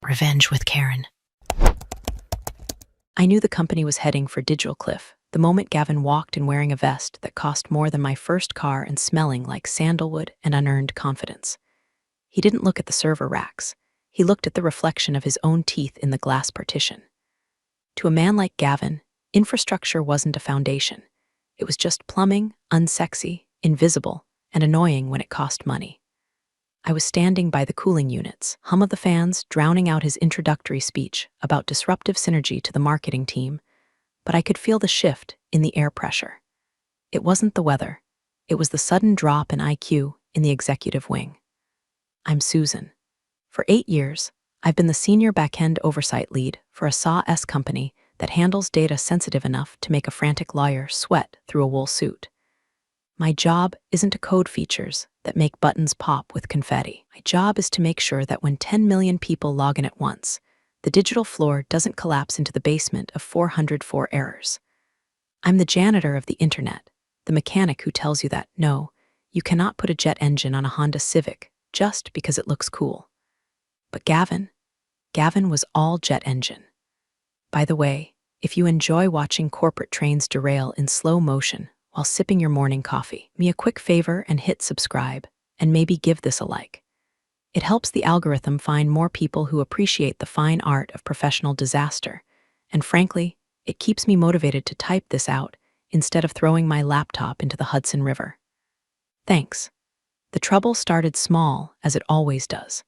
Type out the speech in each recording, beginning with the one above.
Revenge with Karen. I knew the company was heading for digital cliff the moment Gavin walked in wearing a vest that cost more than my first car and smelling like sandalwood and unearned confidence. He didn't look at the server racks. He looked at the reflection of his own teeth in the glass partition. To a man like Gavin, infrastructure wasn't a foundation. It was just plumbing, unsexy, invisible, and annoying when it cost money. I was standing by the cooling units, hum of the fans drowning out his introductory speech about disruptive synergy to the marketing team, but I could feel the shift in the air pressure. It wasn't the weather. It was the sudden drop in IQ in the executive wing. I'm Susan. For 8 years, I've been the senior backend oversight lead for a SAW company that handles data sensitive enough to make a frantic lawyer sweat through a wool suit. My job isn't to code features that make buttons pop with confetti. My job is to make sure that when 10 million people log in at once, the digital floor doesn't collapse into the basement of 404 errors. I'm the janitor of the internet, the mechanic who tells you that, no, you cannot put a jet engine on a Honda Civic just because it looks cool. But Gavin was all jet engine. By the way, if you enjoy watching corporate trains derail in slow motion while sipping your morning coffee, me a quick favor and hit subscribe, and maybe give this a like. It helps the algorithm find more people who appreciate the fine art of professional disaster, and frankly, it keeps me motivated to type this out instead of throwing my laptop into the Hudson River. Thanks. The trouble started small, as it always does.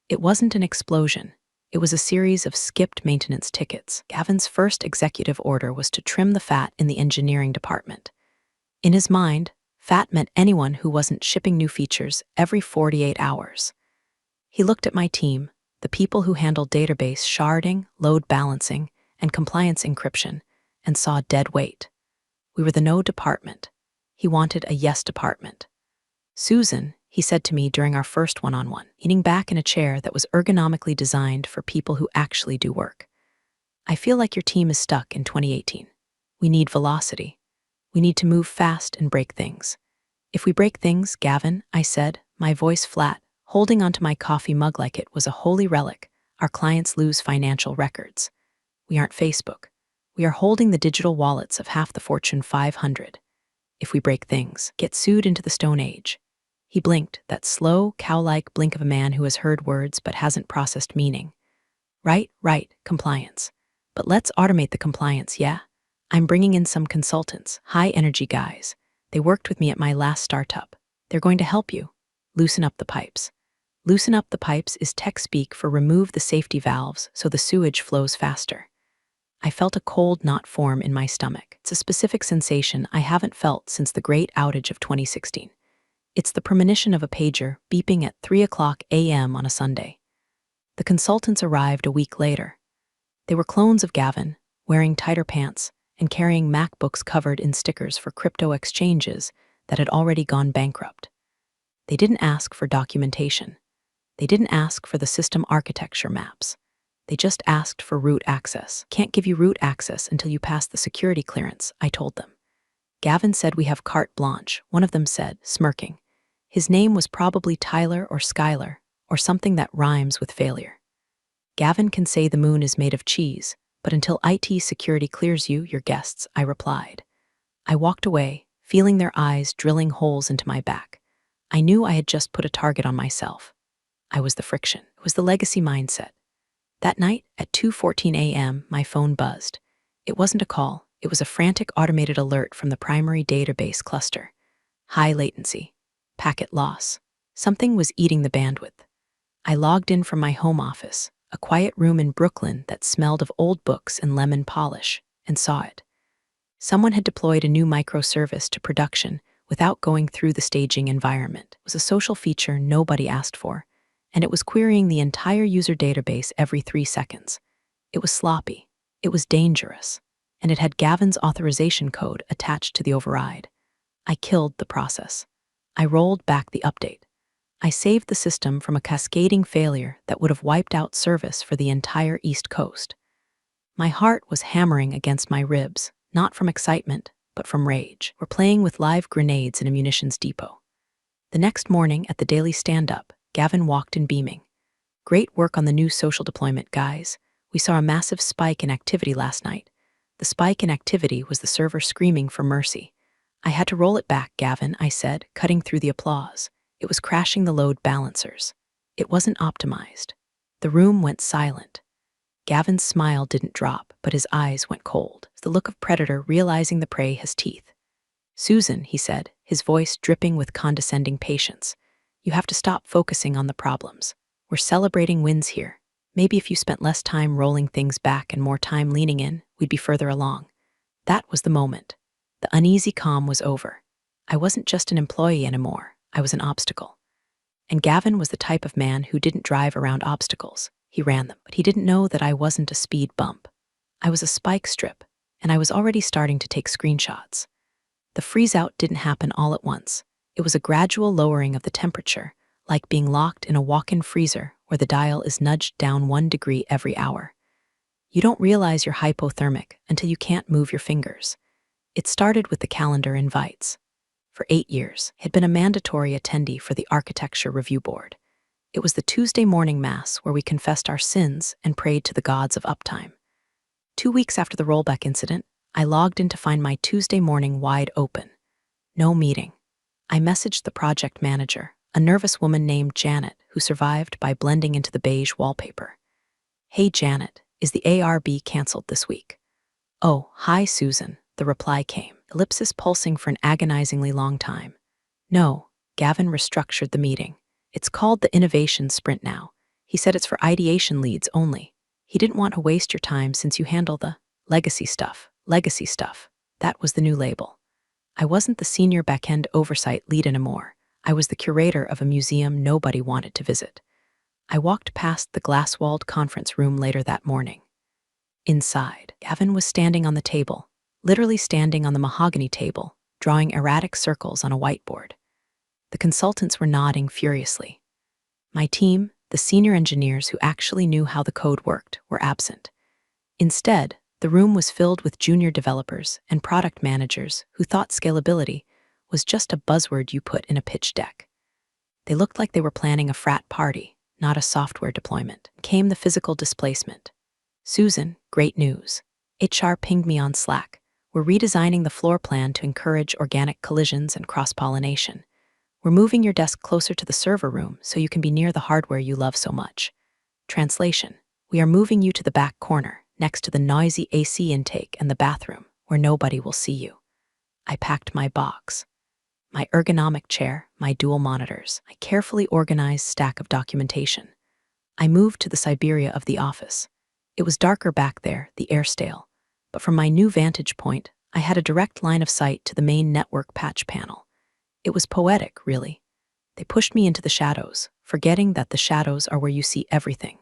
It wasn't an explosion. It was a series of skipped maintenance tickets. Gavin's first executive order was to trim the fat in the engineering department. In his mind, fat meant anyone who wasn't shipping new features every 48 hours. He looked at my team, the people who handled database sharding, load balancing, and compliance encryption, and saw dead weight. We were the no department. He wanted a yes department. Susan, he said to me during our first one-on-one, leaning back in a chair that was ergonomically designed for people who actually do work. I feel like your team is stuck in 2018. We need velocity. We need to move fast and break things. If we break things, Gavin, I said, my voice flat, holding onto my coffee mug like it was a holy relic, our clients lose financial records. We aren't Facebook. We are holding the digital wallets of half the Fortune 500. If we break things, get sued into the Stone Age. He blinked, that slow, cow-like blink of a man who has heard words but hasn't processed meaning. Right, compliance. But let's automate the compliance, yeah? I'm bringing in some consultants, high-energy guys. They worked with me at my last startup. They're going to help you. Loosen up the pipes. Loosen up the pipes is tech speak for remove the safety valves so the sewage flows faster. I felt a cold knot form in my stomach. It's a specific sensation I haven't felt since the great outage of 2016. It's the premonition of a pager beeping at 3:00 a.m. on a Sunday. The consultants arrived a week later. They were clones of Gavin, wearing tighter pants and carrying MacBooks covered in stickers for crypto exchanges that had already gone bankrupt. They didn't ask for documentation. They didn't ask for the system architecture maps. They just asked for root access. Can't give you root access until you pass the security clearance, I told them. Gavin said we have carte blanche, one of them said, smirking. His name was probably Tyler or Skylar, or something that rhymes with failure. Gavin can say the moon is made of cheese, but until IT security clears you, your guests, I replied. I walked away, feeling their eyes drilling holes into my back. I knew I had just put a target on myself. I was the friction. It was the legacy mindset. That night, at 2:14 a.m., my phone buzzed. It wasn't a call. It was a frantic automated alert from the primary database cluster. High latency. Packet loss. Something was eating the bandwidth. I logged in from my home office, a quiet room in Brooklyn that smelled of old books and lemon polish, and saw it. Someone had deployed a new microservice to production without going through the staging environment. It was a social feature nobody asked for, and it was querying the entire user database every 3 seconds. It was sloppy, it was dangerous, and it had Gavin's authorization code attached to the override. I killed the process. I rolled back the update. I saved the system from a cascading failure that would have wiped out service for the entire East Coast. My heart was hammering against my ribs, not from excitement, but from rage. We're playing with live grenades in a munitions depot. The next morning at the daily stand-up, Gavin walked in beaming. Great work on the new social deployment, guys. We saw a massive spike in activity last night. The spike in activity was the server screaming for mercy. I had to roll it back, Gavin, I said, cutting through the applause. It was crashing the load balancers. It wasn't optimized. The room went silent. Gavin's smile didn't drop, but his eyes went cold. The look of predator realizing the prey has teeth. Susan, he said, his voice dripping with condescending patience. You have to stop focusing on the problems. We're celebrating wins here. Maybe if you spent less time rolling things back and more time leaning in, we'd be further along. That was the moment. The uneasy calm was over. I wasn't just an employee anymore. I was an obstacle. And Gavin was the type of man who didn't drive around obstacles. He ran them, but he didn't know that I wasn't a speed bump. I was a spike strip, and I was already starting to take screenshots. The freeze-out didn't happen all at once. It was a gradual lowering of the temperature, like being locked in a walk-in freezer where the dial is nudged down 1 degree every hour. You don't realize you're hypothermic until you can't move your fingers. It started with the calendar invites. For 8 years, I had been a mandatory attendee for the Architecture Review Board. It was the Tuesday morning mass where we confessed our sins and prayed to the gods of uptime. 2 weeks after the rollback incident, I logged in to find my Tuesday morning wide open. No meeting. I messaged the project manager, a nervous woman named Janet, who survived by blending into the beige wallpaper. Hey Janet, is the ARB canceled this week? Oh, hi Susan, the reply came, ellipsis pulsing for an agonizingly long time. No, Gavin restructured the meeting. It's called the Innovation Sprint now. He said it's for ideation leads only. He didn't want to waste your time since you handle the legacy stuff. Legacy stuff. That was the new label. I wasn't the senior backend oversight lead anymore. I was the curator of a museum nobody wanted to visit. I walked past the glass-walled conference room later that morning. Inside, Gavin was standing on the table, literally standing on the mahogany table, drawing erratic circles on a whiteboard. The consultants were nodding furiously. My team, the senior engineers who actually knew how the code worked, were absent. Instead, the room was filled with junior developers and product managers who thought scalability was just a buzzword you put in a pitch deck. They looked like they were planning a frat party, not a software deployment. Came the physical displacement. Susan, great news. HR pinged me on Slack. We're redesigning the floor plan to encourage organic collisions and cross-pollination. We're moving your desk closer to the server room so you can be near the hardware you love so much. Translation. We are moving you to the back corner, next to the noisy AC intake and the bathroom, where nobody will see you. I packed my box. My ergonomic chair, my dual monitors, my carefully organized stack of documentation. I moved to the Siberia of the office. It was darker back there, the air stale, but from my new vantage point, I had a direct line of sight to the main network patch panel. It was poetic, really. They pushed me into the shadows, forgetting that the shadows are where you see everything.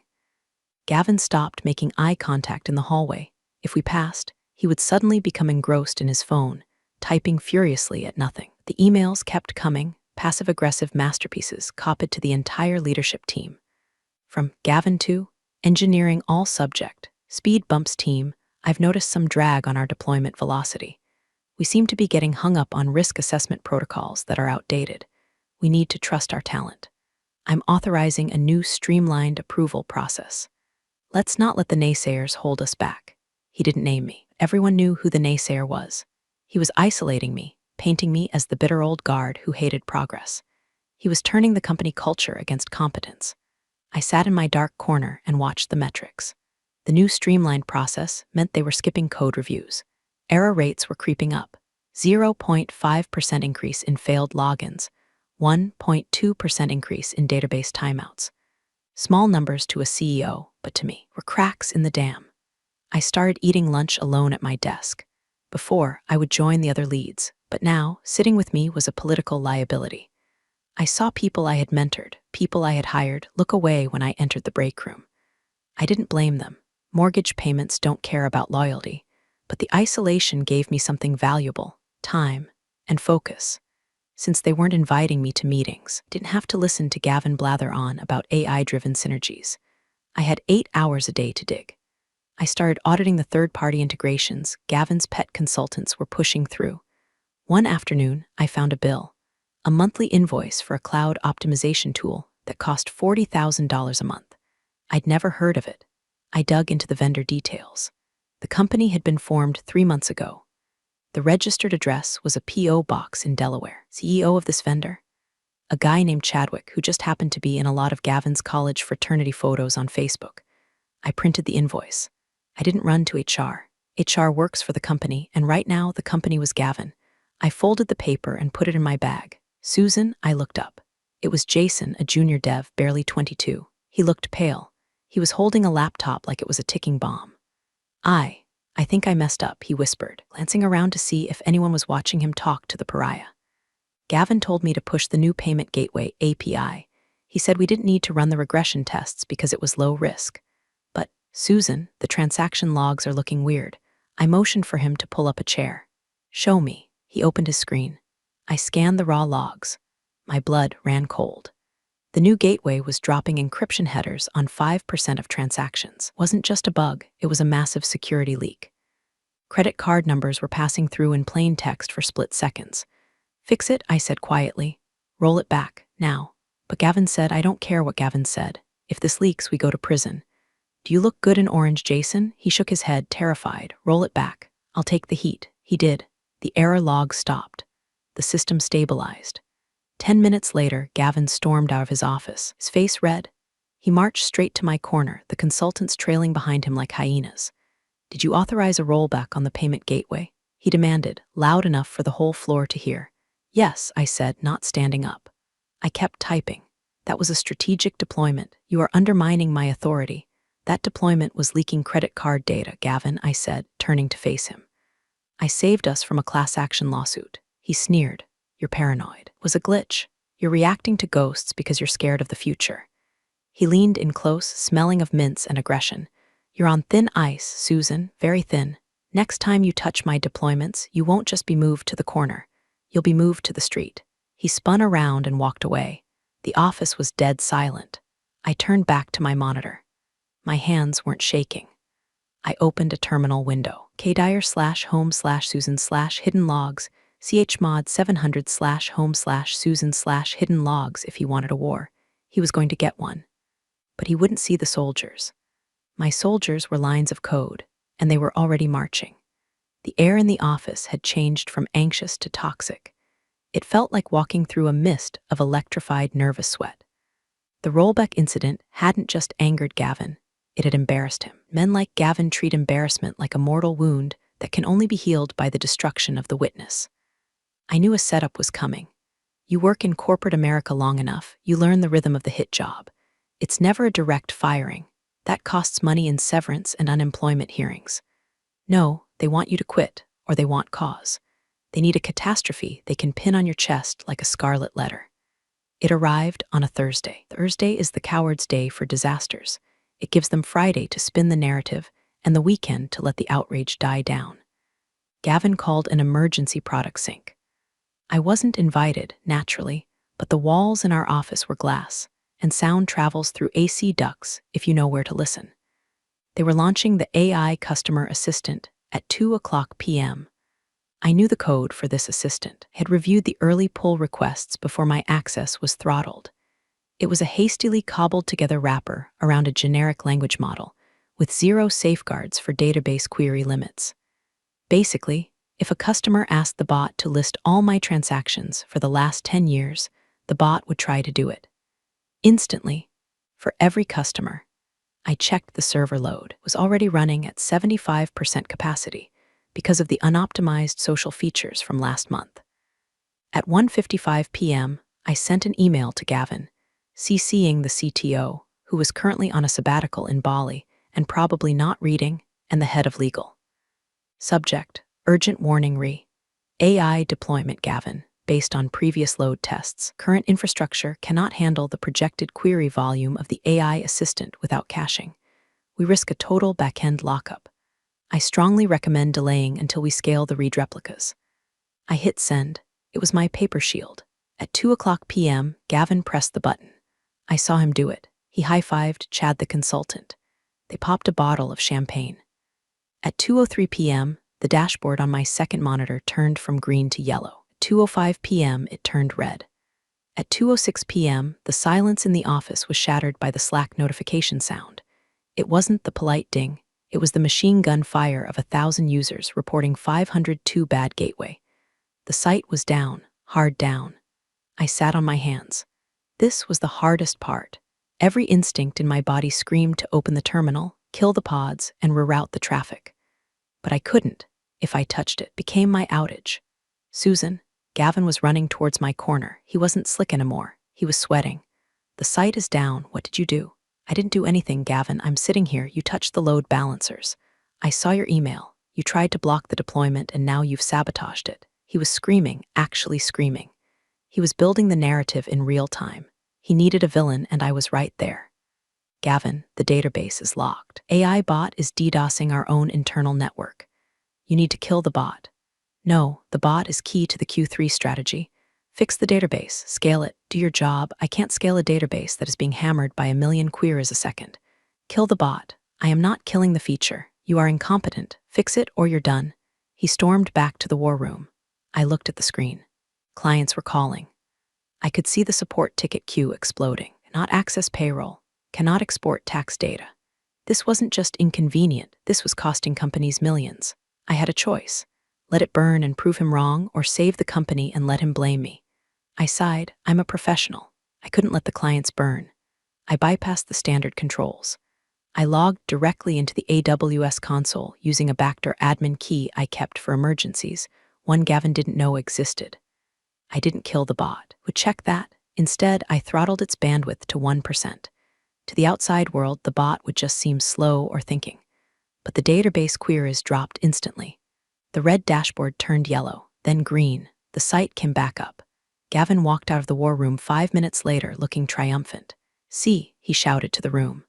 Gavin stopped making eye contact in the hallway. If we passed, he would suddenly become engrossed in his phone, typing furiously at nothing. The emails kept coming, passive-aggressive masterpieces copied to the entire leadership team. From Gavin to engineering all subject, speed bumps team, I've noticed some drag on our deployment velocity. We seem to be getting hung up on risk assessment protocols that are outdated. We need to trust our talent. I'm authorizing a new streamlined approval process. Let's not let the naysayers hold us back. He didn't name me. Everyone knew who the naysayer was. He was isolating me, painting me as the bitter old guard who hated progress. He was turning the company culture against competence. I sat in my dark corner and watched the metrics. The new streamlined process meant they were skipping code reviews. Error rates were creeping up. 0.5% increase in failed logins, 1.2% increase in database timeouts. Small numbers to a CEO, but to me, were cracks in the dam. I started eating lunch alone at my desk. Before, I would join the other leads, but now, sitting with me was a political liability. I saw people I had mentored, people I had hired, look away when I entered the break room. I didn't blame them. Mortgage payments don't care about loyalty, but the isolation gave me something valuable, time and focus. Since they weren't inviting me to meetings, didn't have to listen to Gavin blather on about AI-driven synergies. I had 8 hours a day to dig. I started auditing the third-party integrations Gavin's pet consultants were pushing through. One afternoon, I found a bill, a monthly invoice for a cloud optimization tool that cost $40,000 a month. I'd never heard of it. I dug into the vendor details. The company had been formed 3 months ago. The registered address was a P.O. box in Delaware. CEO of this vendor? A guy named Chadwick, who just happened to be in a lot of Gavin's college fraternity photos on Facebook. I printed the invoice. I didn't run to HR. HR works for the company, and right now the company was Gavin. I folded the paper and put it in my bag. Susan, I looked up. It was Jason, a junior dev, barely 22. He looked pale. He was holding a laptop like it was a ticking bomb. I think I messed up, he whispered, glancing around to see if anyone was watching him talk to the pariah. Gavin told me to push the new payment gateway API. He said we didn't need to run the regression tests because it was low risk. But, Susan, the transaction logs are looking weird. I motioned for him to pull up a chair. Show me. He opened his screen. I scanned the raw logs. My blood ran cold. The new gateway was dropping encryption headers on 5% of transactions. Wasn't just a bug, it was a massive security leak. Credit card numbers were passing through in plain text for split seconds. Fix it, I said quietly. Roll it back, now. But Gavin said, I don't care what Gavin said. If this leaks, we go to prison. Do you look good in orange, Jason? He shook his head, terrified. Roll it back. I'll take the heat. He did. The error log stopped. The system stabilized. 10 minutes later, Gavin stormed out of his office, his face red. He marched straight to my corner, the consultants trailing behind him like hyenas. Did you authorize a rollback on the payment gateway? He demanded, loud enough for the whole floor to hear. Yes, I said, not standing up. I kept typing. That was a strategic deployment. You are undermining my authority. That deployment was leaking credit card data, Gavin, I said, turning to face him. I saved us from a class action lawsuit. He sneered. You're paranoid. It was a glitch. You're reacting to ghosts because you're scared of the future. He leaned in close, smelling of mints and aggression. You're on thin ice, Susan, very thin. Next time you touch my deployments, you won't just be moved to the corner. You'll be moved to the street. He spun around and walked away. The office was dead silent. I turned back to my monitor. My hands weren't shaking. I opened a terminal window. kdir/home/Susan/hidden logs, chmod 700/home/Susan/hidden logs if he wanted a war. He was going to get one. But he wouldn't see the soldiers. My soldiers were lines of code, and they were already marching. The air in the office had changed from anxious to toxic. It felt like walking through a mist of electrified nervous sweat. The rollback incident hadn't just angered Gavin, it had embarrassed him. Men like Gavin treat embarrassment like a mortal wound that can only be healed by the destruction of the witness. I knew a setup was coming. You work in corporate America long enough, you learn the rhythm of the hit job. It's never a direct firing. That costs money in severance and unemployment hearings. No, they want you to quit, or they want cause. They need a catastrophe they can pin on your chest like a scarlet letter. It arrived on a Thursday. Thursday is the coward's day for disasters. It gives them Friday to spin the narrative and the weekend to let the outrage die down. Gavin called an emergency product sync. I wasn't invited, naturally, but the walls in our office were glass, and sound travels through AC ducts if you know where to listen. They were launching the AI customer assistant at 2:00 p.m. I knew the code for this assistant, had reviewed the early pull requests before my access was throttled. It was a hastily cobbled-together wrapper around a generic language model, with 0 safeguards for database query limits. Basically, if a customer asked the bot to list all my transactions for the last 10 years, the bot would try to do it. Instantly, for every customer. I checked the server load. It was already running at 75% capacity because of the unoptimized social features from last month. At 1:55 p.m., I sent an email to Gavin, CCing the CTO, who was currently on a sabbatical in Bali and probably not reading, and the head of legal. Subject, urgent warning AI deployment Gavin, based on previous load tests. Current infrastructure cannot handle the projected query volume of the AI assistant without caching. We risk a total backend lockup. I strongly recommend delaying until we scale the read replicas. I hit send. It was my paper shield. At 2:00 p.m., Gavin pressed the button. I saw him do it. He high-fived Chad the consultant. They popped a bottle of champagne. At 2:03 p.m., the dashboard on my second monitor turned from green to yellow. At 2:05 p.m., it turned red. At 2:06 p.m., the silence in the office was shattered by the Slack notification sound. It wasn't the polite ding. It was the machine gun fire of 1,000 users reporting 502 bad gateway. The site was down, hard down. I sat on my hands. This was the hardest part. Every instinct in my body screamed to open the terminal, kill the pods, and reroute the traffic. But I couldn't. If I touched it, became my outage. Susan, Gavin was running towards my corner. He wasn't slick anymore. He was sweating. The site is down. What did you do? I didn't do anything, Gavin. I'm sitting here. You touched the load balancers. I saw your email. You tried to block the deployment and now you've sabotaged it. He was screaming, actually screaming. He was building the narrative in real time. He needed a villain and I was right there. Gavin, the database is locked. AI bot is DDoSing our own internal network. You need to kill the bot. No, the bot is key to the Q3 strategy. Fix the database, scale it, do your job. I can't scale a database that is being hammered by 1 million queries a second. Kill the bot. I am not killing the feature. You are incompetent. Fix it or you're done. He stormed back to the war room. I looked at the screen. Clients were calling. I could see the support ticket queue exploding. Cannot access payroll. Cannot export tax data. This wasn't just inconvenient. This was costing companies millions. I had a choice. Let it burn and prove him wrong, or save the company and let him blame me. I sighed. I'm a professional. I couldn't let the clients burn. I bypassed the standard controls. I logged directly into the AWS console using a backdoor admin key I kept for emergencies, one Gavin didn't know existed. I didn't kill the bot. Would check that. Instead, I throttled its bandwidth to 1%. To the outside world, the bot would just seem slow or thinking. But the database queries dropped instantly. The red dashboard turned yellow, then green. The site came back up. Gavin walked out of the war room 5 minutes later, looking triumphant. See, he shouted to the room.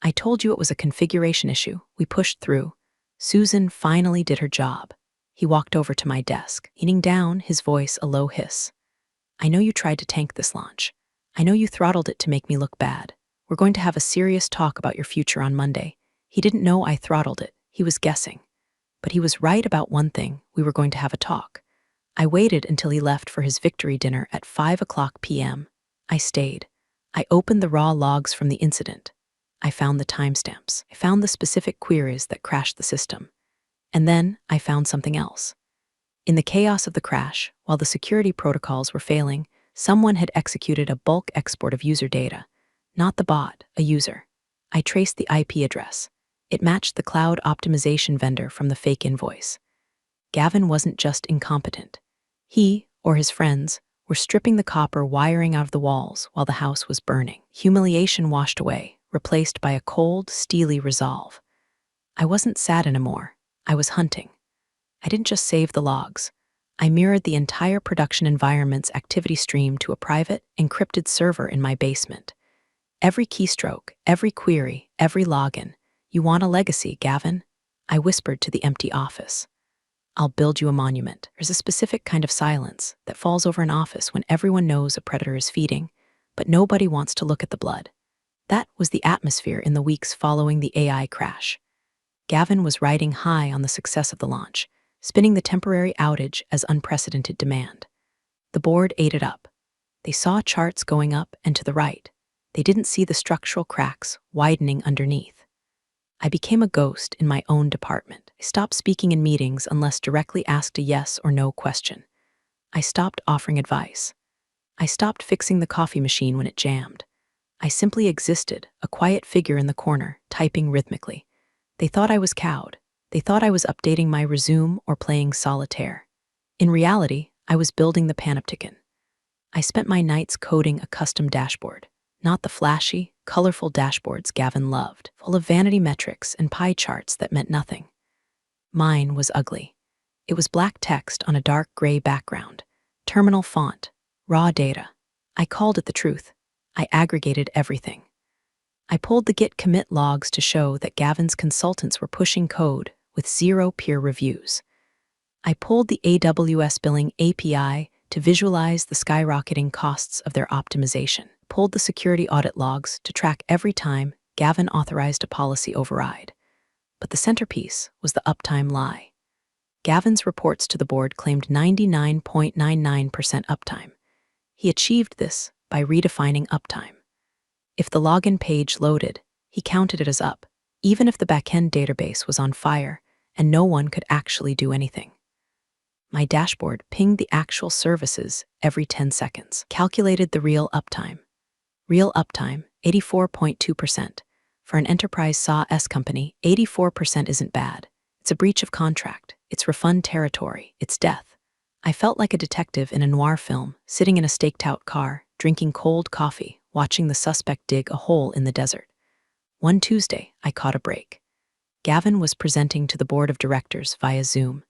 I told you it was a configuration issue. We pushed through. Susan finally did her job. He walked over to my desk, leaning down, his voice a low hiss. I know you tried to tank this launch. I know you throttled it to make me look bad. We're going to have a serious talk about your future on Monday. He didn't know I throttled it. He was guessing. But he was right about one thing. We were going to have a talk. I waited until he left for his victory dinner at 5:00 p.m. I stayed. I opened the raw logs from the incident. I found the timestamps. I found the specific queries that crashed the system. And then I found something else. In the chaos of the crash, while the security protocols were failing, someone had executed a bulk export of user data. Not the bot, a user. I traced the IP address. It matched the cloud optimization vendor from the fake invoice. Gavin wasn't just incompetent. He, or his friends, were stripping the copper wiring out of the walls while the house was burning. Humiliation washed away, replaced by a cold, steely resolve. I wasn't sad anymore. I was hunting. I didn't just save the logs. I mirrored the entire production environment's activity stream to a private, encrypted server in my basement. Every keystroke, every query, every login. You want a legacy, Gavin? I whispered to the empty office. I'll build you a monument. There's a specific kind of silence that falls over an office when everyone knows a predator is feeding, but nobody wants to look at the blood. That was the atmosphere in the weeks following the AI crash. Gavin was riding high on the success of the launch, spinning the temporary outage as unprecedented demand. The board ate it up. They saw charts going up and to the right. They didn't see the structural cracks widening underneath. I became a ghost in my own department. I stopped speaking in meetings unless directly asked a yes or no question. I stopped offering advice. I stopped fixing the coffee machine when it jammed. I simply existed, a quiet figure in the corner, typing rhythmically. They thought I was cowed. They thought I was updating my resume or playing solitaire. In reality, I was building the panopticon. I spent my nights coding a custom dashboard. Not the flashy, colorful dashboards Gavin loved, full of vanity metrics and pie charts that meant nothing. Mine was ugly. It was black text on a dark gray background, terminal font, raw data. I called it the truth. I aggregated everything. I pulled the Git commit logs to show that Gavin's consultants were pushing code with 0 peer reviews. I pulled the AWS billing API to visualize the skyrocketing costs of their optimization. Pulled the security audit logs to track every time Gavin authorized a policy override. But the centerpiece was the uptime lie. Gavin's reports to the board claimed 99.99% uptime. He achieved this by redefining uptime. If the login page loaded, he counted it as up. even if the backend database was on fire and no one could actually do anything. My dashboard pinged the actual services every 10 seconds, calculated the real uptime. Real uptime, 84.2%. For an enterprise SaaS company, 84% isn't bad. It's a breach of contract. It's refund territory. It's death. I felt like a detective in a noir film, sitting in a staked-out car, drinking cold coffee, watching the suspect dig a hole in the desert. One Tuesday, I caught a break. Gavin was presenting to the board of directors via Zoom.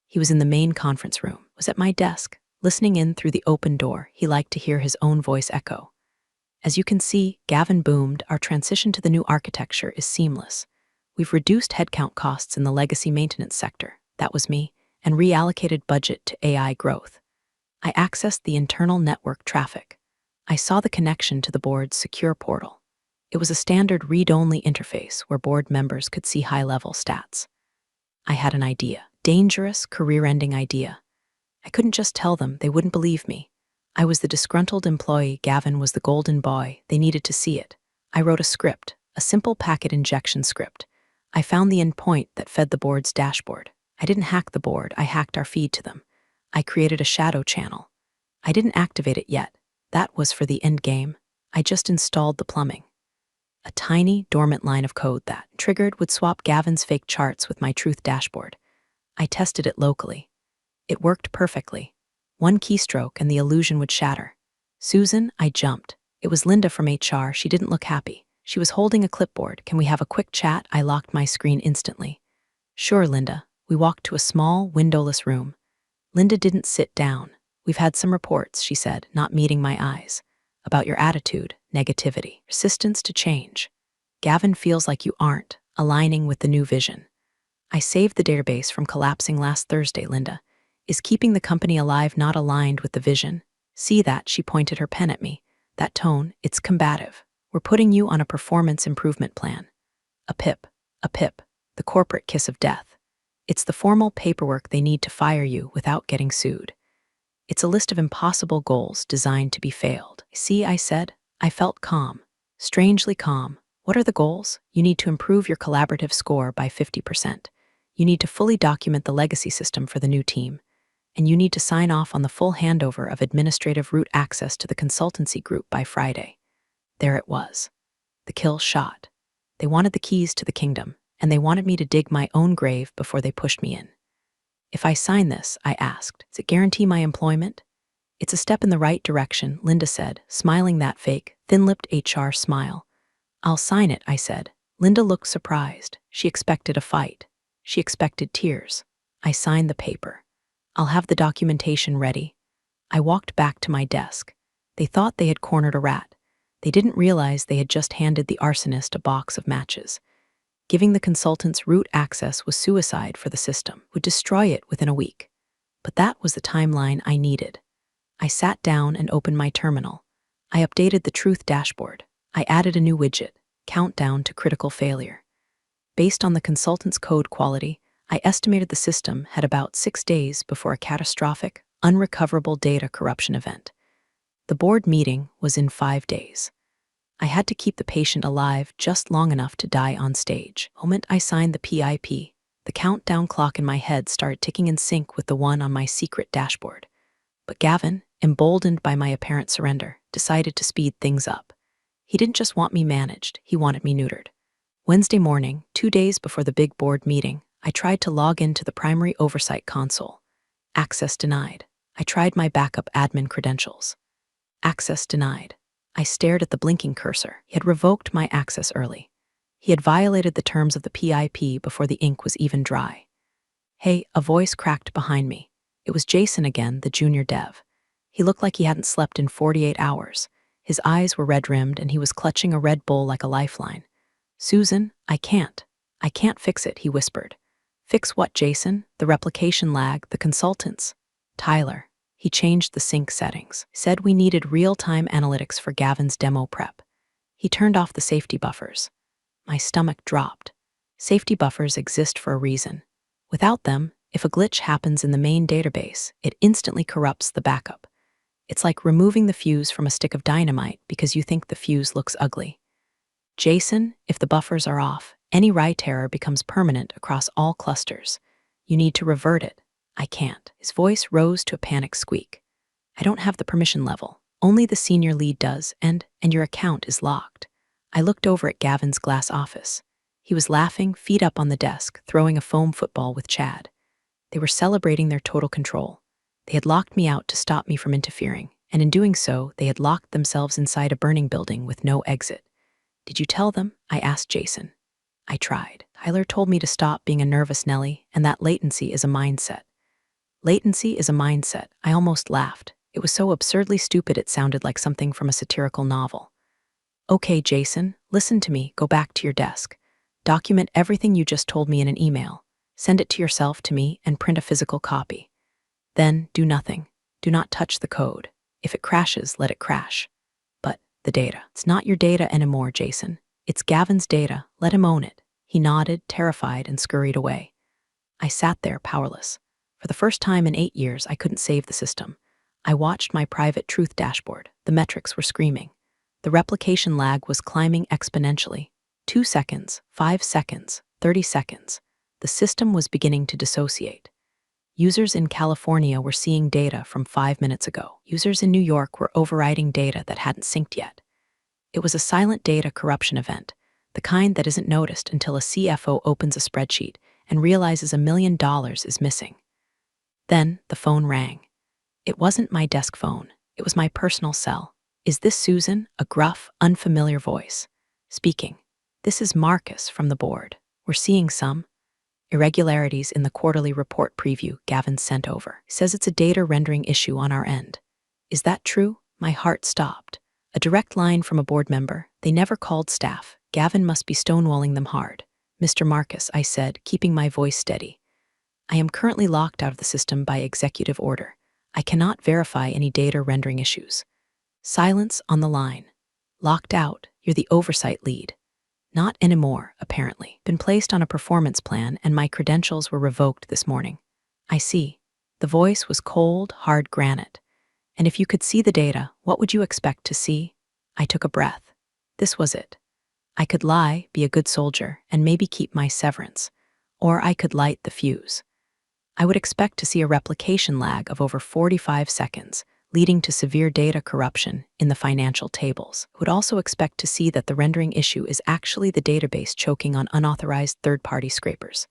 He was in the main conference room, was at my desk, listening in through the open door. He liked to hear his own voice echo. As you can see, Gavin boomed, our transition to the new architecture is seamless. We've reduced headcount costs in the legacy maintenance sector, that was me, and reallocated budget to AI growth. I accessed the internal network traffic. I saw the connection to the board's secure portal. It was a standard read-only interface where board members could see high-level stats. I had an idea, dangerous, career-ending idea. I couldn't just tell them, they wouldn't believe me. I was the disgruntled employee, Gavin was the golden boy, they needed to see it. I wrote a script, a simple packet injection script. I found the endpoint that fed the board's dashboard. I didn't hack the board, I hacked our feed to them. I created a shadow channel. I didn't activate it yet. That was for the end game. I just installed the plumbing. A tiny, dormant line of code that, triggered, would swap Gavin's fake charts with my truth dashboard. I tested it locally. It worked perfectly. One keystroke and the illusion would shatter. Susan, I jumped. It was Linda from HR, she didn't look happy. She was holding a clipboard. Can we have a quick chat? I locked my screen instantly. Sure, Linda. We walked to a small, windowless room. Linda didn't sit down. We've had some reports, she said, not meeting my eyes. About your attitude, negativity, resistance to change. Gavin feels like you aren't aligning with the new vision. I saved the database from collapsing last Thursday, Linda. Is keeping the company alive not aligned with the vision? See that, she pointed her pen at me. That tone, it's combative. We're putting you on a performance improvement plan. A PIP, the corporate kiss of death. It's the formal paperwork they need to fire you without getting sued. It's a list of impossible goals designed to be failed. See, I said. I felt calm. Strangely calm. What are the goals? You need to improve your collaborative score by 50%. You need to fully document the legacy system for the new team. And you need to sign off on the full handover of administrative root access to the consultancy group by Friday. There it was. The kill shot. They wanted the keys to the kingdom, and they wanted me to dig my own grave before they pushed me in. If I sign this, I asked, does it guarantee my employment? It's a step in the right direction, Linda said, smiling that fake, thin-lipped HR smile. I'll sign it, I said. Linda looked surprised. She expected a fight. She expected tears. I signed the paper. I'll have the documentation ready. I walked back to my desk. They thought they had cornered a rat. They didn't realize they had just handed the arsonist a box of matches. Giving the consultants root access was suicide for the system, would destroy it within a week. But that was the timeline I needed. I sat down and opened my terminal. I updated the truth dashboard. I added a new widget, countdown to critical failure. Based on the consultant's code quality, I estimated the system had about 6 days before a catastrophic, unrecoverable data corruption event. The board meeting was in 5 days. I had to keep the patient alive just long enough to die on stage. The moment I signed the PIP, the countdown clock in my head started ticking in sync with the one on my secret dashboard. But Gavin, emboldened by my apparent surrender, decided to speed things up. He didn't just want me managed, he wanted me neutered. Wednesday morning, 2 days before the big board meeting, I tried to log into the primary oversight console. Access denied. I tried my backup admin credentials. Access denied. I stared at the blinking cursor. He had revoked my access early. He had violated the terms of the PIP before the ink was even dry. Hey, a voice cracked behind me. It was Jason again, the junior dev. He looked like he hadn't slept in 48 hours. His eyes were red-rimmed and he was clutching a Red Bull like a lifeline. Susan, I can't fix it, he whispered. Fix what, Jason? The replication lag, the consultants. Tyler. He changed the sync settings, said we needed real-time analytics for Gavin's demo prep. He turned off the safety buffers. My stomach dropped. Safety buffers exist for a reason. Without them, if a glitch happens in the main database, it instantly corrupts the backup. It's like removing the fuse from a stick of dynamite because you think the fuse looks ugly. Jason, if the buffers are off, any write error becomes permanent across all clusters. You need to revert it. I can't. His voice rose to a panicked squeak. I don't have the permission level. Only the senior lead does, and your account is locked. I looked over at Gavin's glass office. He was laughing, feet up on the desk, throwing a foam football with Chad. They were celebrating their total control. They had locked me out to stop me from interfering, and in doing so, they had locked themselves inside a burning building with no exit. Did you tell them? I asked Jason. I tried. Tyler told me to stop being a nervous Nelly, and that latency is a mindset. Latency is a mindset. I almost laughed. It was so absurdly stupid it sounded like something from a satirical novel. Okay, Jason, listen to me. Go back to your desk. Document everything you just told me in an email. Send it to yourself, to me, and print a physical copy. Then do nothing. Do not touch the code. If it crashes, let it crash. But the data. It's not your data anymore, Jason. It's Gavin's data. Let him own it. He nodded, terrified, and scurried away. I sat there, powerless. For the first time in 8 years, I couldn't save the system. I watched my private truth dashboard. The metrics were screaming. The replication lag was climbing exponentially. 2 seconds, 5 seconds, 30 seconds. The system was beginning to dissociate. Users in California were seeing data from 5 minutes ago. Users in New York were overriding data that hadn't synced yet. It was a silent data corruption event, the kind that isn't noticed until a CFO opens a spreadsheet and realizes $1 million is missing. Then the phone rang. It wasn't my desk phone. It was my personal cell. Is this Susan? A gruff, unfamiliar voice. Speaking. This is Marcus from the board. We're seeing some irregularities in the quarterly report preview Gavin sent over. Says it's a data rendering issue on our end. Is that true? My heart stopped. A direct line from a board member. They never called staff. Gavin must be stonewalling them hard. Mr. Marcus, I said, keeping my voice steady. I am currently locked out of the system by executive order. I cannot verify any data rendering issues. Silence on the line. Locked out, you're the oversight lead. Not anymore, apparently. Been placed on a performance plan and my credentials were revoked this morning. I see. The voice was cold, hard granite. And if you could see the data, what would you expect to see? I took a breath. This was it. I could lie, be a good soldier, and maybe keep my severance. Or I could light the fuse. I would expect to see a replication lag of over 45 seconds, leading to severe data corruption in the financial tables. Would also expect to see that the rendering issue is actually the database choking on unauthorized third-party scrapers.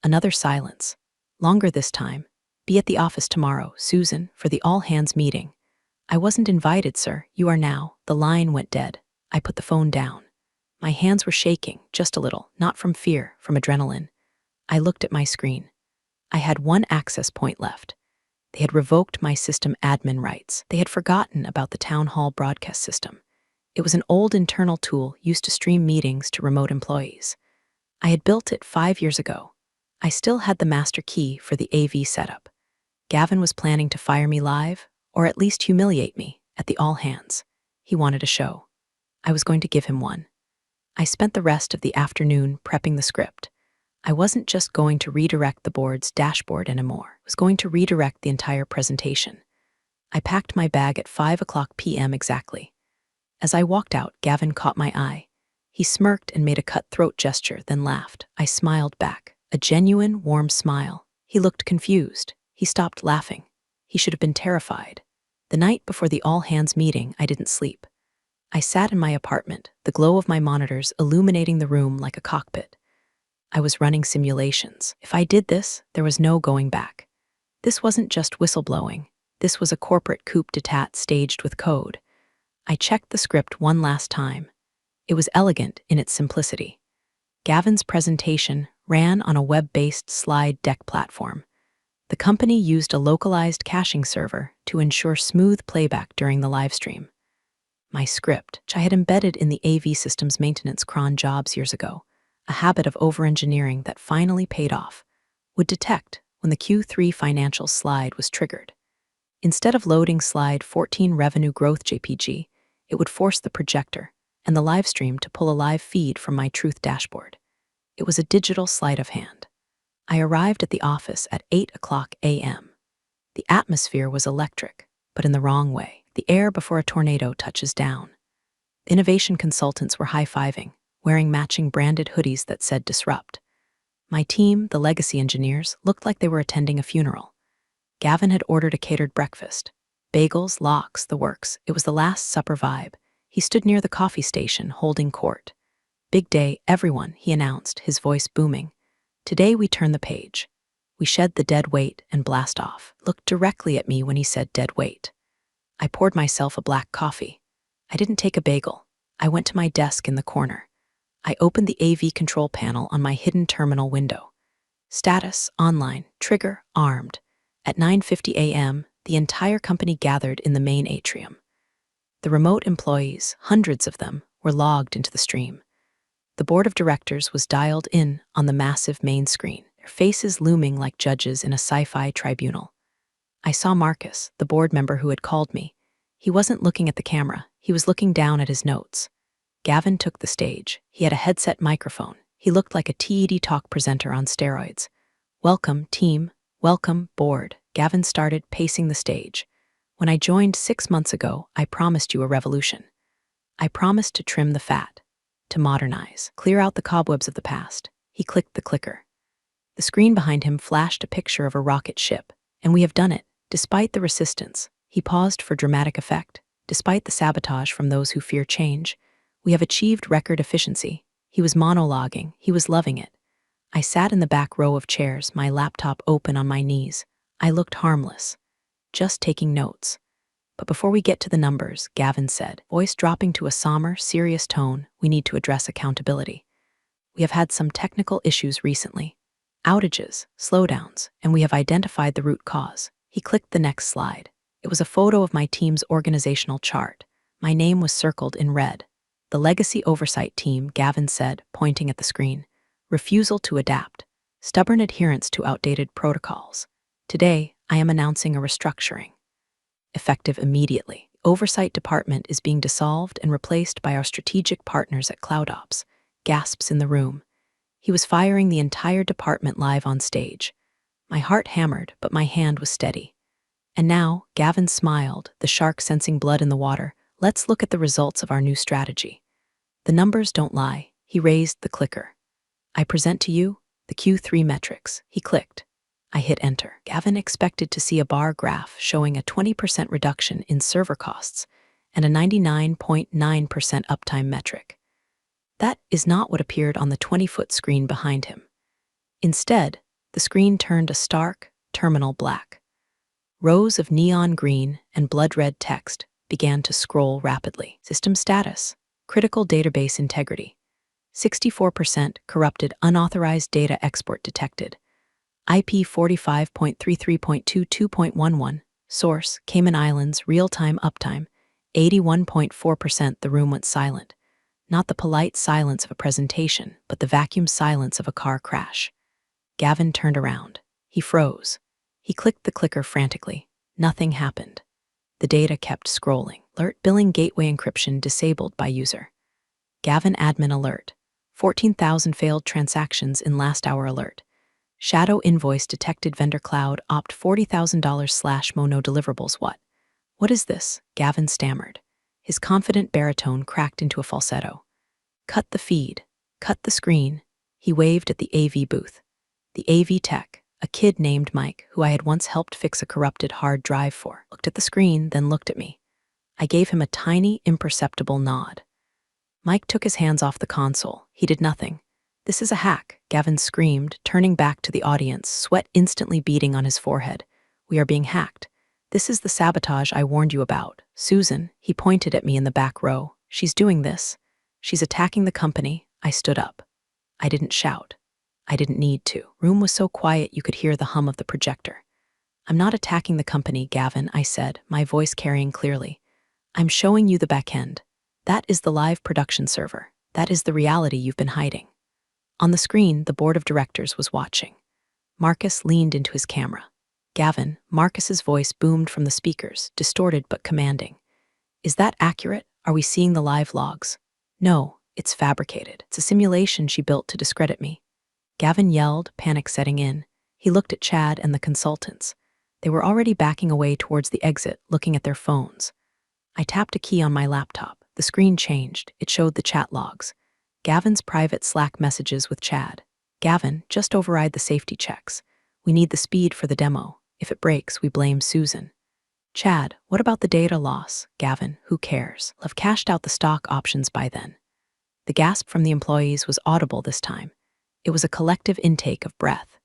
Another silence. Longer this time. Be at the office tomorrow, Susan, for the all-hands meeting. I wasn't invited, sir. You are now. The line went dead. I put the phone down. My hands were shaking, just a little, not from fear, from adrenaline. I looked at my screen. I had one access point left. They had revoked my system admin rights. They had forgotten about the town hall broadcast system. It was an old internal tool used to stream meetings to remote employees. I had built it 5 years ago. I still had the master key for the AV setup. Gavin was planning to fire me live, or at least humiliate me, at the all-hands. He wanted a show. I was going to give him one. I spent the rest of the afternoon prepping the script. I wasn't just going to redirect the board's dashboard anymore. I was going to redirect the entire presentation. I packed my bag at 5:00 p.m. exactly. As I walked out, Gavin caught my eye. He smirked and made a cutthroat gesture, then laughed. I smiled back, a genuine, warm smile. He looked confused. He stopped laughing. He should have been terrified. The night before the all-hands meeting, I didn't sleep. I sat in my apartment, the glow of my monitors illuminating the room like a cockpit. I was running simulations. If I did this, there was no going back. This wasn't just whistleblowing. This was a corporate coup d'etat staged with code. I checked the script one last time. It was elegant in its simplicity. Gavin's presentation ran on a web-based slide deck platform. The company used a localized caching server to ensure smooth playback during the livestream. My script, which I had embedded in the AV systems maintenance cron jobs years ago, a habit of over-engineering that finally paid off, would detect when the Q3 financials slide was triggered. Instead of loading slide 14 revenue growth JPG, it would force the projector and the live stream to pull a live feed from my truth dashboard. It was a digital sleight of hand. I arrived at the office at 8:00 a.m. The atmosphere was electric, but in the wrong way. The air before a tornado touches down. Innovation consultants were high-fiving, wearing matching branded hoodies that said disrupt. My team, the legacy engineers, looked like they were attending a funeral. Gavin had ordered a catered breakfast. Bagels, lox, the works. It was the Last Supper vibe. He stood near the coffee station, holding court. Big day, everyone, he announced, his voice booming. Today we turn the page. We shed the dead weight and blast off. Looked directly at me when he said dead weight. I poured myself a black coffee. I didn't take a bagel. I went to my desk in the corner. I opened the AV control panel on my hidden terminal window. Status, online, trigger, armed. At 9:50 a.m., the entire company gathered in the main atrium. The remote employees, hundreds of them, were logged into the stream. The board of directors was dialed in on the massive main screen, their faces looming like judges in a sci-fi tribunal. I saw Marcus, the board member who had called me. He wasn't looking at the camera, he was looking down at his notes. Gavin took the stage. He had a headset microphone. He looked like a TED Talk presenter on steroids. Welcome, team. Welcome, board. Gavin started pacing the stage. When I joined 6 months ago, I promised you a revolution. I promised to trim the fat, to modernize, clear out the cobwebs of the past. He clicked the clicker. The screen behind him flashed a picture of a rocket ship, and we have done it, despite the resistance. He paused for dramatic effect. Despite the sabotage from those who fear change, we have achieved record efficiency. He was monologuing. He was loving it. I sat in the back row of chairs, my laptop open on my knees. I looked harmless, just taking notes. But before we get to the numbers, Gavin said, voice dropping to a somber, serious tone, we need to address accountability. We have had some technical issues recently. Outages, slowdowns, and we have identified the root cause. He clicked the next slide. It was a photo of my team's organizational chart. My name was circled in red. The legacy oversight team, Gavin said, pointing at the screen. Refusal to adapt. Stubborn adherence to outdated protocols. Today, I am announcing a restructuring. Effective immediately. Oversight department is being dissolved and replaced by our strategic partners at CloudOps. Gasps in the room. He was firing the entire department live on stage. My heart hammered, but my hand was steady. And now, Gavin smiled, the shark sensing blood in the water. Let's look at the results of our new strategy. The numbers don't lie. He raised the clicker. I present to you the Q3 metrics. He clicked. I hit enter. Gavin expected to see a bar graph showing a 20% reduction in server costs and a 99.9% uptime metric. That is not what appeared on the 20-foot screen behind him. Instead, the screen turned a stark, terminal black. Rows of neon green and blood red text began to scroll rapidly. System status, critical database integrity. 64% corrupted unauthorized data export detected. IP 45.33.22.11. Source, Cayman Islands, real-time uptime. 81.4%. The room went silent. Not the polite silence of a presentation, but the vacuum silence of a car crash. Gavin turned around. He froze. He clicked the clicker frantically. Nothing happened. The data kept scrolling. Alert billing gateway encryption disabled by user. Gavin admin alert. 14,000 failed transactions in last hour alert. Shadow invoice detected vendor cloud opt $40,000/mono deliverables. What is this? Gavin stammered. His confident baritone cracked into a falsetto. Cut the feed. Cut the screen. He waved at the AV booth. The AV tech, a kid named Mike, who I had once helped fix a corrupted hard drive for, looked at the screen, then looked at me. I gave him a tiny, imperceptible nod. Mike took his hands off the console. He did nothing. This is a hack, Gavin screamed, turning back to the audience, sweat instantly beading on his forehead. We are being hacked. This is the sabotage I warned you about. Susan, he pointed at me in the back row. She's doing this. She's attacking the company. I stood up. I didn't shout. I didn't need to. Room was so quiet you could hear the hum of the projector. I'm not attacking the company, Gavin, I said, my voice carrying clearly. I'm showing you the backend. That is the live production server. That is the reality you've been hiding. On the screen, the board of directors was watching. Marcus leaned into his camera. Gavin, Marcus's voice boomed from the speakers, distorted but commanding. Is that accurate? Are we seeing the live logs? No, it's fabricated. It's a simulation she built to discredit me. Gavin yelled, panic setting in. He looked at Chad and the consultants. They were already backing away towards the exit, looking at their phones. I tapped a key on my laptop. The screen changed. It showed the chat logs. Gavin's private Slack messages with Chad. Gavin, just override the safety checks. We need the speed for the demo. If it breaks, we blame Susan. Chad, what about the data loss? Gavin, who cares? I'll have cashed out the stock options by then. The gasp from the employees was audible this time. It was a collective intake of breath.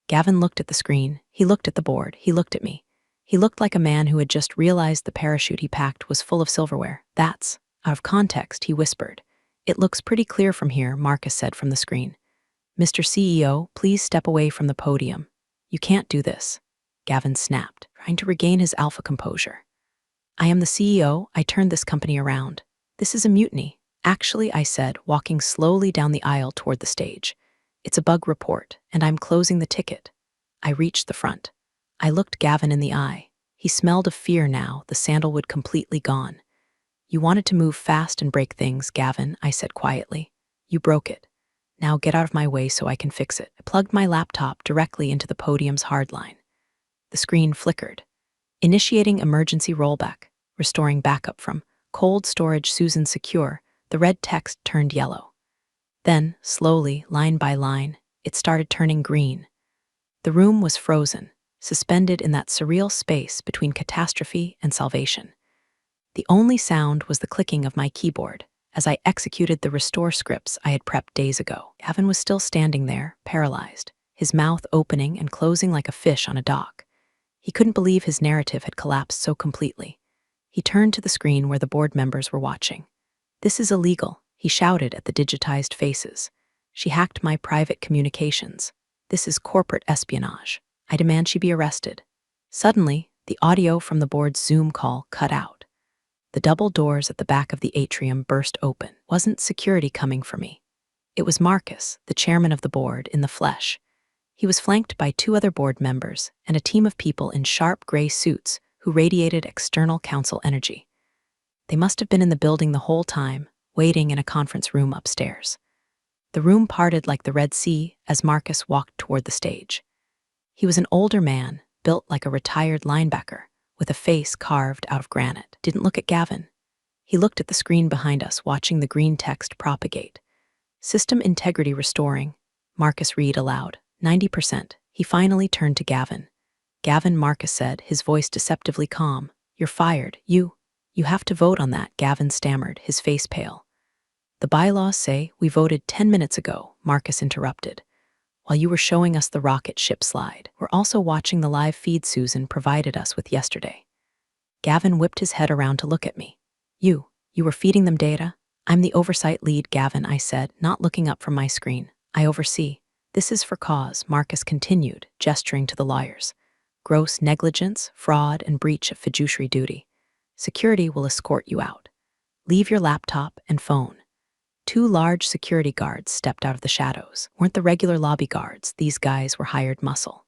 Gavin looked at the screen. He looked at the board. He looked at me. He looked like a man who had just realized the parachute he packed was full of silverware. That's out of context, he whispered. It looks pretty clear from here, Marcus said from the screen. Mr. CEO, please step away from the podium. You can't do this. Gavin snapped, trying to regain his alpha composure. I am the CEO. I turned this company around. This is a mutiny. Actually, I said, walking slowly down the aisle toward the stage. It's a bug report, and I'm closing the ticket. I reached the front. I looked Gavin in the eye. He smelled of fear now, the sandalwood completely gone. You wanted to move fast and break things, Gavin, I said quietly. You broke it. Now get out of my way so I can fix it. I plugged my laptop directly into the podium's hardline. The screen flickered. Initiating emergency rollback, restoring backup from cold storage Susan secure, the red text turned yellow. Then, slowly, line by line, it started turning green. The room was frozen, suspended in that surreal space between catastrophe and salvation. The only sound was the clicking of my keyboard as I executed the restore scripts I had prepped days ago. Gavin was still standing there, paralyzed, his mouth opening and closing like a fish on a dock. He couldn't believe his narrative had collapsed so completely. He turned to the screen where the board members were watching. This is illegal, he shouted at the digitized faces. She hacked my private communications. This is corporate espionage. I demand she be arrested. Suddenly, the audio from the board's Zoom call cut out. The double doors at the back of the atrium burst open. Wasn't security coming for me. It was Marcus, the chairman of the board, in the flesh. He was flanked by 2 other board members and a team of people in sharp gray suits who radiated external council energy. They must have been in the building the whole time, waiting in a conference room upstairs. The room parted like the Red Sea as Marcus walked toward the stage. He was an older man, built like a retired linebacker, with a face carved out of granite. Didn't look at Gavin. He looked at the screen behind us, watching the green text propagate. System integrity restoring. Marcus read aloud. 90%. He finally turned to Gavin. Gavin, Marcus said, his voice deceptively calm. You're fired. You have to vote on that, Gavin stammered, his face pale. The bylaws say we voted 10 minutes ago, Marcus interrupted. While you were showing us the rocket ship slide, we're also watching the live feed Susan provided us with yesterday. Gavin whipped his head around to look at me. You were feeding them data? I'm the oversight lead, Gavin, I said, not looking up from my screen. I oversee. This is for cause, Marcus continued, gesturing to the lawyers. Gross negligence, fraud, and breach of fiduciary duty. Security will escort you out. Leave your laptop and phone. 2 large security guards stepped out of the shadows. Weren't the regular lobby guards, these guys were hired muscle.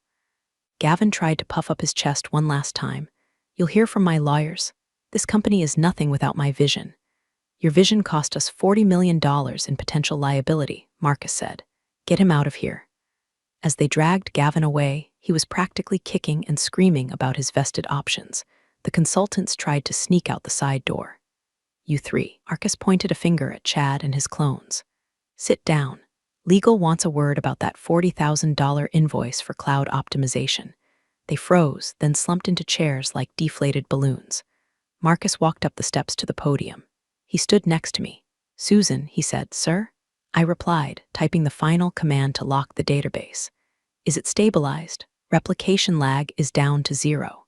Gavin tried to puff up his chest one last time. You'll hear from my lawyers. This company is nothing without my vision. Your vision cost us $40 million in potential liability, Marcus said. Get him out of here. As they dragged Gavin away, he was practically kicking and screaming about his vested options. The consultants tried to sneak out the side door. You 3. Marcus pointed a finger at Chad and his clones. Sit down. Legal wants a word about that $40,000 invoice for cloud optimization. They froze, then slumped into chairs like deflated balloons. Marcus walked up the steps to the podium. He stood next to me. Susan, he said, sir? I replied, typing the final command to lock the database. Is it stabilized? Replication lag is down to 0.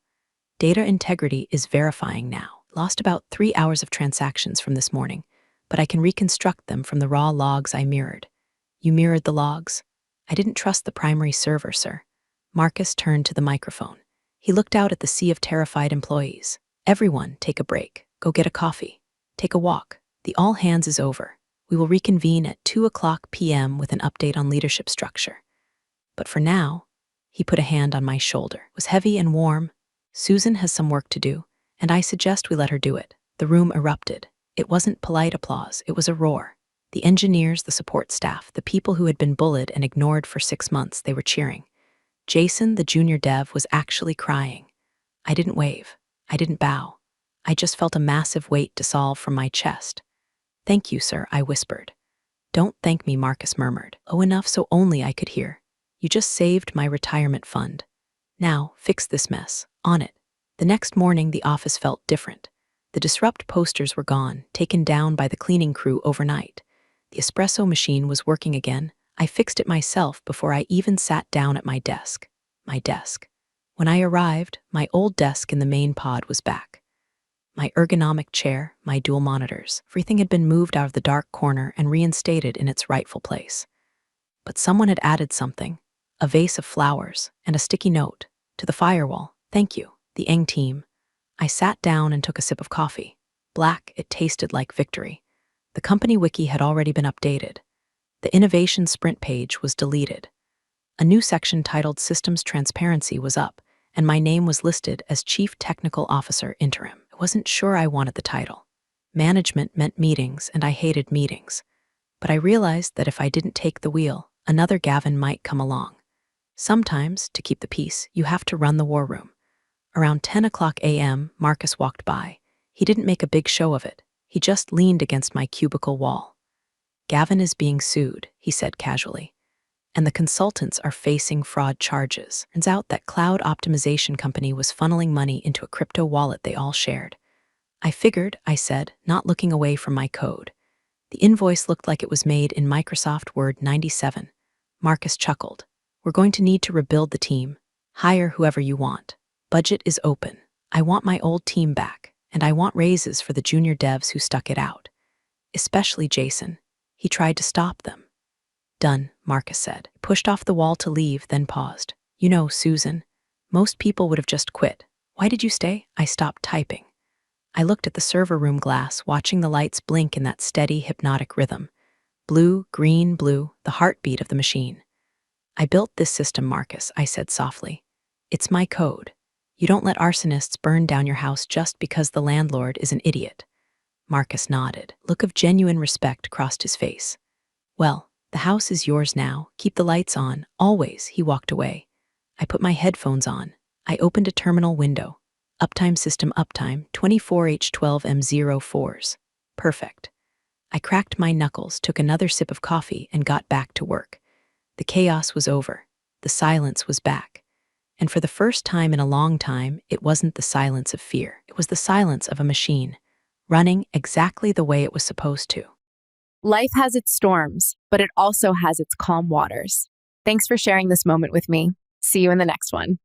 Data integrity is verifying now. Lost about 3 hours of transactions from this morning, but I can reconstruct them from the raw logs I mirrored. You mirrored the logs? I didn't trust the primary server, sir. Marcus turned to the microphone. He looked out at the sea of terrified employees. Everyone, take a break. Go get a coffee. Take a walk. The all hands is over. We will reconvene at 2:00 p.m. with an update on leadership structure. But for now, he put a hand on my shoulder. It was heavy and warm. Susan has some work to do, and I suggest we let her do it. The room erupted. It wasn't polite applause, it was a roar. The engineers, the support staff, the people who had been bullied and ignored for 6 months, they were cheering. Jason, the junior dev, was actually crying. I didn't wave. I didn't bow. I just felt a massive weight dissolve from my chest. "Thank you, sir," I whispered. "Don't thank me," Marcus murmured. Oh, enough so only I could hear. "You just saved my retirement fund. Now, fix this mess. On it." The next morning, the office felt different. The disrupt posters were gone, taken down by the cleaning crew overnight. The espresso machine was working again. I fixed it myself before I even sat down at my desk. My desk. When I arrived, my old desk in the main pod was back. My ergonomic chair, my dual monitors, everything had been moved out of the dark corner and reinstated in its rightful place. But someone had added something, a vase of flowers and a sticky note, to the firewall. "Thank you, the Eng team." I sat down and took a sip of coffee. Black, it tasted like victory. The company wiki had already been updated. The innovation sprint page was deleted. A new section titled Systems Transparency was up, and my name was listed as Chief Technical Officer Interim. I wasn't sure I wanted the title. Management meant meetings, and I hated meetings. But I realized that if I didn't take the wheel, another Gavin might come along. Sometimes, to keep the peace, you have to run the war room. Around 10 o'clock a.m., Marcus walked by. He didn't make a big show of it. He just leaned against my cubicle wall. "Gavin is being sued," he said casually. "And the consultants are facing fraud charges." Turns out that cloud optimization company was funneling money into a crypto wallet they all shared. "I figured," I said, not looking away from my code. The invoice looked like it was made in Microsoft Word 97. Marcus chuckled. "We're going to need to rebuild the team. Hire whoever you want. Budget is open. I want my old team back, and I want raises for the junior devs who stuck it out. Especially Jason. He tried to stop them." "Done," Marcus said. Pushed off the wall to leave, then paused. "You know, Susan, most people would have just quit. Why did you stay?" I stopped typing. I looked at the server room glass, watching the lights blink in that steady, hypnotic rhythm. Blue, green, blue, the heartbeat of the machine. "I built this system, Marcus," I said softly. "It's my code. You don't let arsonists burn down your house just because the landlord is an idiot." Marcus nodded. Look of genuine respect crossed his face. "Well, the house is yours now. Keep the lights on, always." He walked away. I put my headphones on. I opened a terminal window. Uptime system uptime, 24H12M04s. Perfect. I cracked my knuckles, took another sip of coffee, and got back to work. The chaos was over. The silence was back. And for the first time in a long time, it wasn't the silence of fear. It was the silence of a machine, running exactly the way it was supposed to. Life has its storms, but it also has its calm waters. Thanks for sharing this moment with me. See you in the next one.